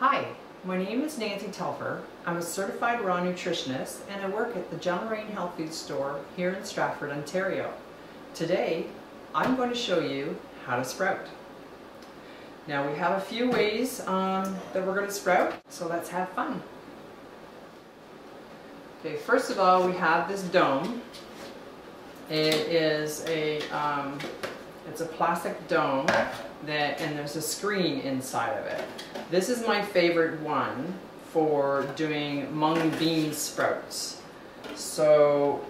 Hi, my name is Nancy Telfer. I'm a certified raw nutritionist and I work at the John Rain Health Food Store here in Stratford, Ontario. Today, I'm going to show you how to sprout. Now we have a few ways that we're going to sprout, so let's have fun. Okay, first of all, we have this dome. It is it's a plastic dome and there's a screen inside of it. This is my favorite one for doing mung bean sprouts. So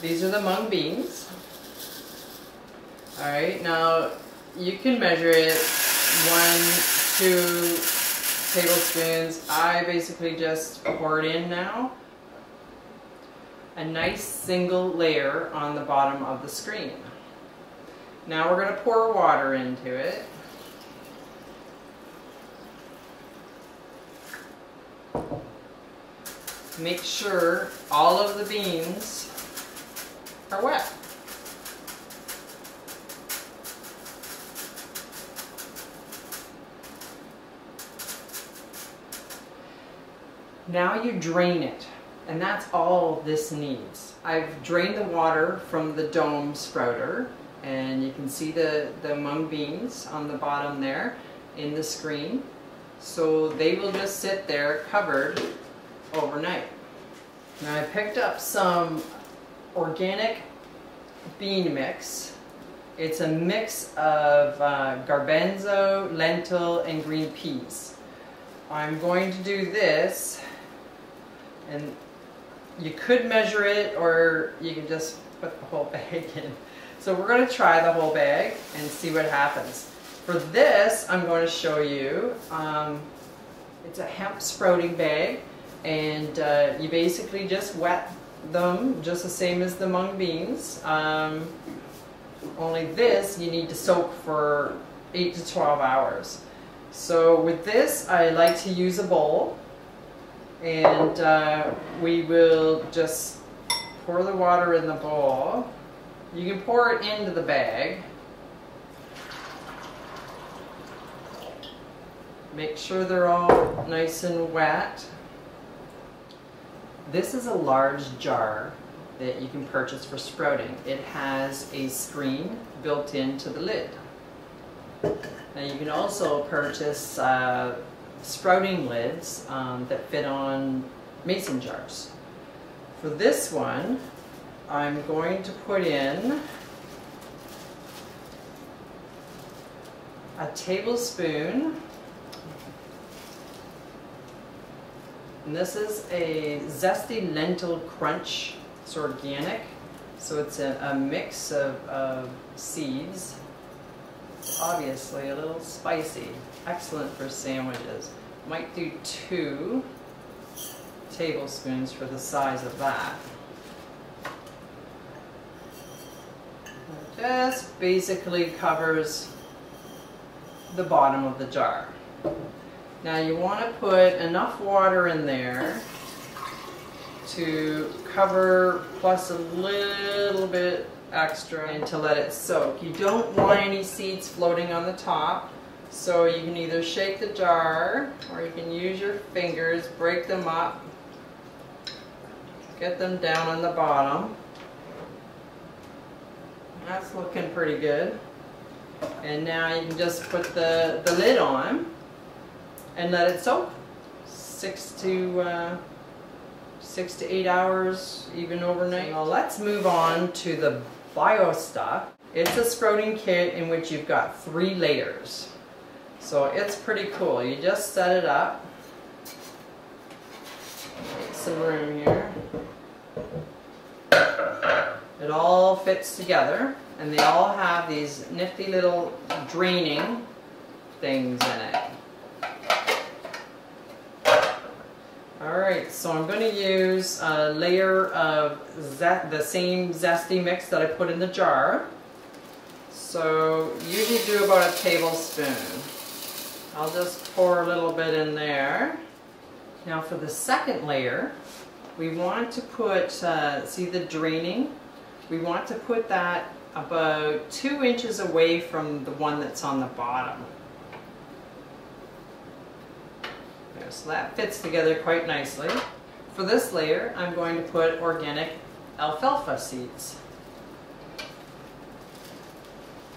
these are the mung beans. Alright, now you can measure it 1, 2 tablespoons. I basically just pour it in now. A nice single layer on the bottom of the screen. Now we're going to pour water into it. Make sure all of the beans are wet. Now you drain it. And that's all this needs. I've drained the water from the dome sprouter, and you can see the mung beans on the bottom there in the screen. So they will just sit there covered overnight. Now I picked up some organic bean mix. It's a mix of garbanzo, lentil, and green peas. I'm going to do this, and you could measure it, or you can just put the whole bag in. So we're going to try the whole bag and see what happens. For this, I'm going to show you, it's a hemp sprouting bag, and you basically just wet them just the same as the mung beans. Only this, you need to soak for 8 to 12 hours. So with this, I like to use a bowl. And we will just pour the water in the bowl. You can pour it into the bag. Make sure they're all nice and wet. This is a large jar that you can purchase for sprouting. It has a screen built into the lid. Now you can also purchase sprouting lids that fit on mason jars. For this one, I'm going to put in a tablespoon, and this is a zesty lentil crunch. It's organic, so it's a mix of seeds. Obviously a little spicy, excellent for sandwiches. Might do 2 tablespoons for the size of that. Just basically covers the bottom of the jar. Now you want to put enough water in there to cover, plus a little bit extra, and to let it soak. You don't want any seeds floating on the top, so you can either shake the jar or you can use your fingers, break them up, get them down on the bottom. That's looking pretty good. And now you can just put the lid on and let it soak 6 to 8 hours, even overnight. Now let's move on to the Biosta. It's a sprouting kit in which you've got 3 layers. So it's pretty cool. You just set it up. Make some room here. It all fits together, and they all have these nifty little draining things in it. Alright, so I'm going to use a layer of the same zesty mix that I put in the jar. So usually do about a tablespoon. I'll just pour a little bit in there. Now for the second layer, we want to put, see the draining? We want to put that about 2 inches away from the one that's on the bottom. There, so that fits together quite nicely. For this layer, I'm going to put organic alfalfa seeds.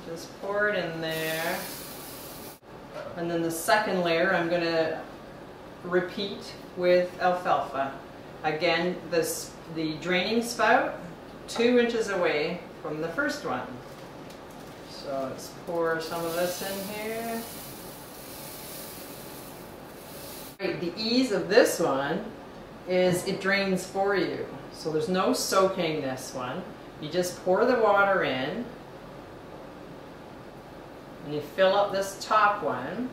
Just pour it in there. And then the second layer I'm going to repeat with alfalfa. Again, the draining spout 2 inches away from the first one. So let's pour some of this in here. The ease of this one is it drains for you. So there's no soaking this one. You just pour the water in and you fill up this top one.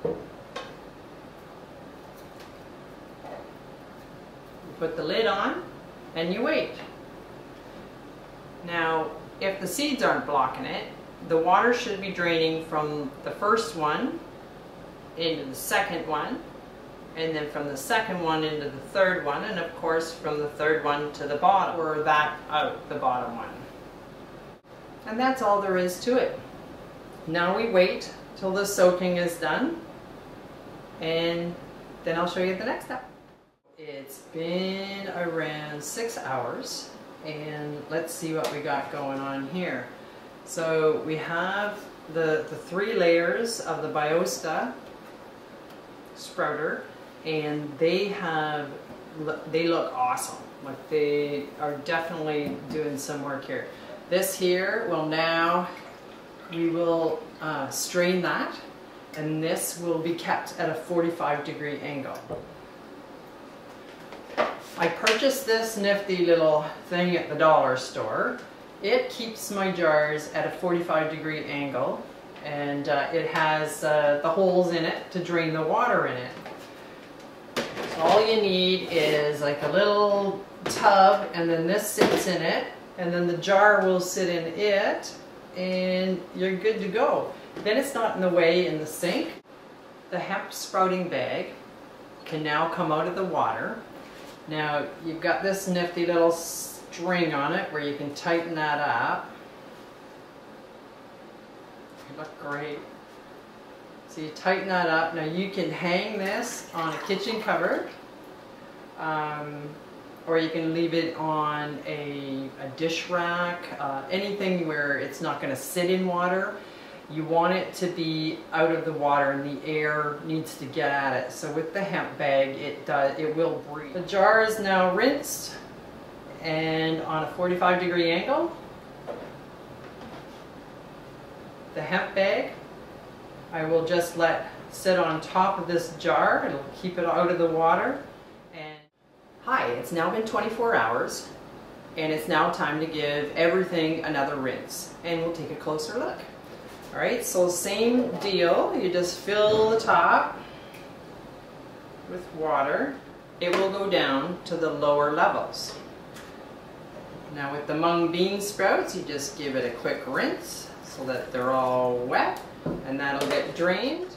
You put the lid on and you wait. Now, if the seeds aren't blocking it, the water should be draining from the first one into the second one, and then from the second one into the third one, and of course from the third one to the bottom, or that out the bottom one. And that's all there is to it. Now we wait till the soaking is done, and then I'll show you the next step. It's been around 6 hours, and let's see what we got going on here. So we have the 3 layers of the Biosta sprouter, and they look awesome. Like, they are definitely doing some work here. This here will now, we will strain that, and this will be kept at a 45-degree angle. I purchased this nifty little thing at the dollar store. It keeps my jars at a 45-degree angle, and it has the holes in it to drain the water in it. So all you need is like a little tub, and then this sits in it, and then the jar will sit in it, and you're good to go. Then it's not in the way in the sink. The hemp sprouting bag can now come out of the water. Now you've got this nifty little string on it where you can tighten that up. They look great. So you tighten that up. Now you can hang this on a kitchen cupboard, or you can leave it on a dish rack, anything where it's not going to sit in water. You want it to be out of the water, and the air needs to get at it. So with the hemp bag, it will breathe. The jar is now rinsed and on a 45-degree angle. The hemp bag, I will just let sit on top of this jar. It'll keep it out of the water. And hi, it's now been 24 hours, and it's now time to give everything another rinse, and we'll take a closer look. Alright, so same deal, you just fill the top with water. It will go down to the lower levels. Now with the mung bean sprouts, you just give it a quick rinse so that they're all wet, and that'll get drained.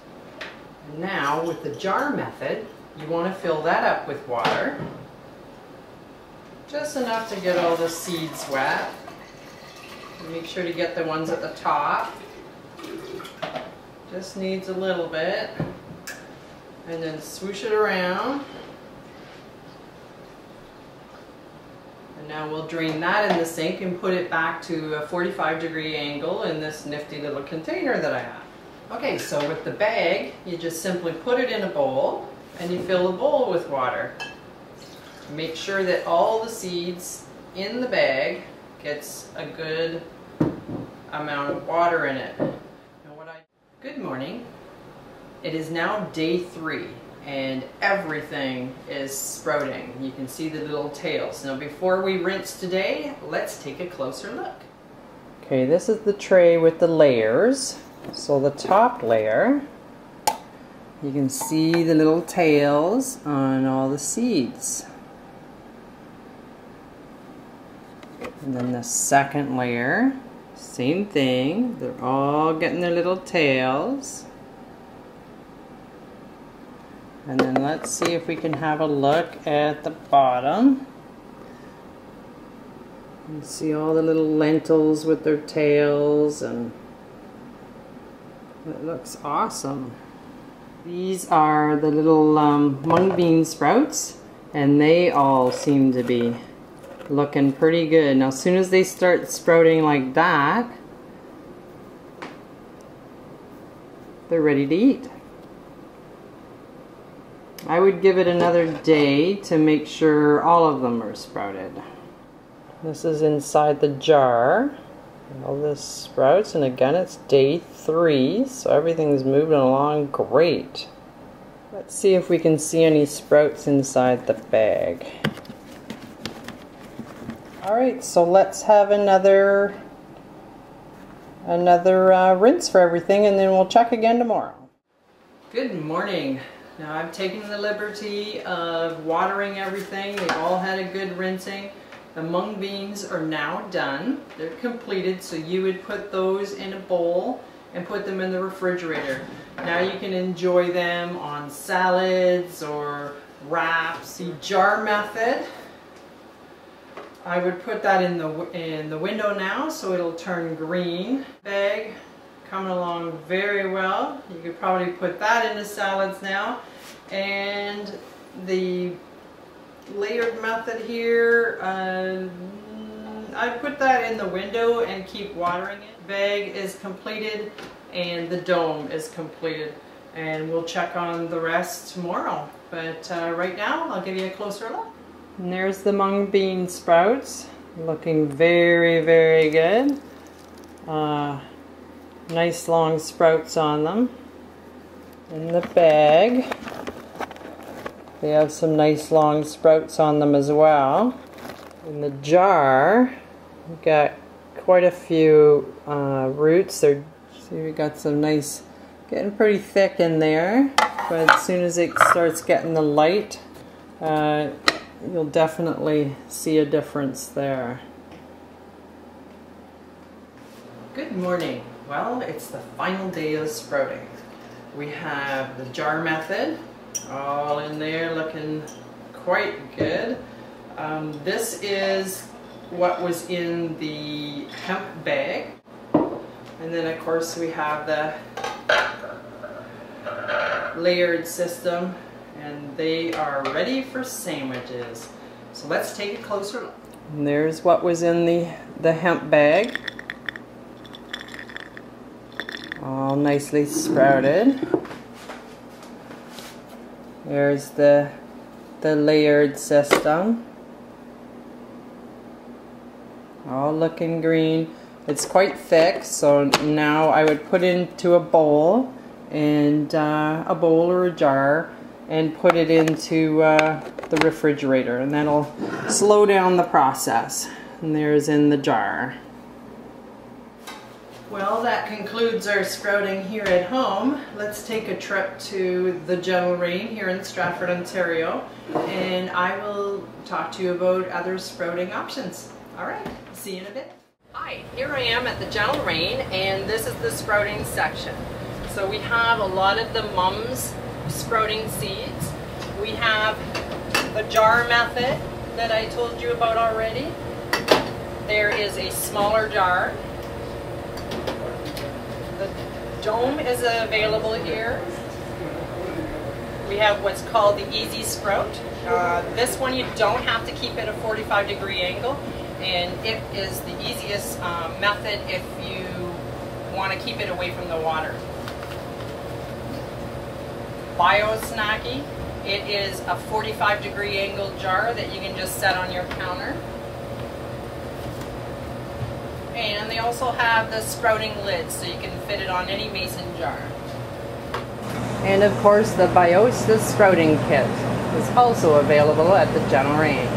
Now with the jar method, you want to fill that up with water, just enough to get all the seeds wet. Make sure to get the ones at the top. Just needs a little bit, and then swoosh it around. And now we'll drain that in the sink and put it back to a 45-degree angle in this nifty little container that I have. Okay, so with the bag, you just simply put it in a bowl, and you fill the bowl with water. Make sure that all the seeds in the bag gets a good amount of water in it. Good morning. It is now day 3, and everything is sprouting. You can see the little tails. Now before we rinse today, let's take a closer look. Okay, this is the tray with the layers. So the top layer, you can see the little tails on all the seeds. And then the second layer, same thing, they're all getting their little tails. And then let's see if we can have a look at the bottom. You see all the little lentils with their tails, and it looks awesome. These are the little mung bean sprouts, and they all seem to be looking pretty good. Now as soon as they start sprouting like that, they're ready to eat. I would give it another day to make sure all of them are sprouted. This is inside the jar. All this sprouts, and again it's day 3, so everything's moving along great. Let's see if we can see any sprouts inside the bag. Alright, so let's have another rinse for everything, and then we'll check again tomorrow. Good morning. Now I've taken the liberty of watering everything. They've all had a good rinsing. The mung beans are now done. They're completed, so you would put those in a bowl and put them in the refrigerator. Now you can enjoy them on salads or wraps. The jar method, I would put that in the window now, so it'll turn green. Bag coming along very well. You could probably put that into salads now. And the layered method here, I put that in the window and keep watering it. Bag is completed and the dome is completed, and we'll check on the rest tomorrow. But right now I'll give you a closer look. And there's the mung bean sprouts, looking very, very good. Nice long sprouts on them. In the bag, they have some nice long sprouts on them as well. In the jar, we've got quite a few roots. See, we got some nice, getting pretty thick in there. But as soon as it starts getting the light, you'll definitely see a difference there. Good morning. Well, it's the final day of sprouting. We have the jar method, all in there looking quite good. This is what was in the hemp bag. And then of course we have the layered system, and they are ready for sandwiches. So let's take a closer look. And there's what was in the hemp bag. All nicely sprouted. There's the layered system. All looking green. It's quite thick, so now I would put it into a bowl, and a bowl or a jar, and put it into the refrigerator, and that'll slow down the process. And there's in the jar. Well, that concludes our sprouting here at home. Let's take a trip to the Gentle Rain here in Stratford, Ontario, and I will talk to you about other sprouting options. All right, see you in a bit. Hi, here I am at the Gentle Rain, and this is the sprouting section. So we have a lot of the mums sprouting seeds. We have the jar method that I told you about already. There is a smaller jar. The dome is available here. We have what's called the Easy Sprout. This one you don't have to keep at a 45-degree angle, and it is the easiest method if you want to keep it away from the water. Biosta, it is a 45-degree angle jar that you can just set on your counter. And they also have the sprouting lid, so you can fit it on any mason jar. And of course the Biosta sprouting kit is also available at the Gentle Rain.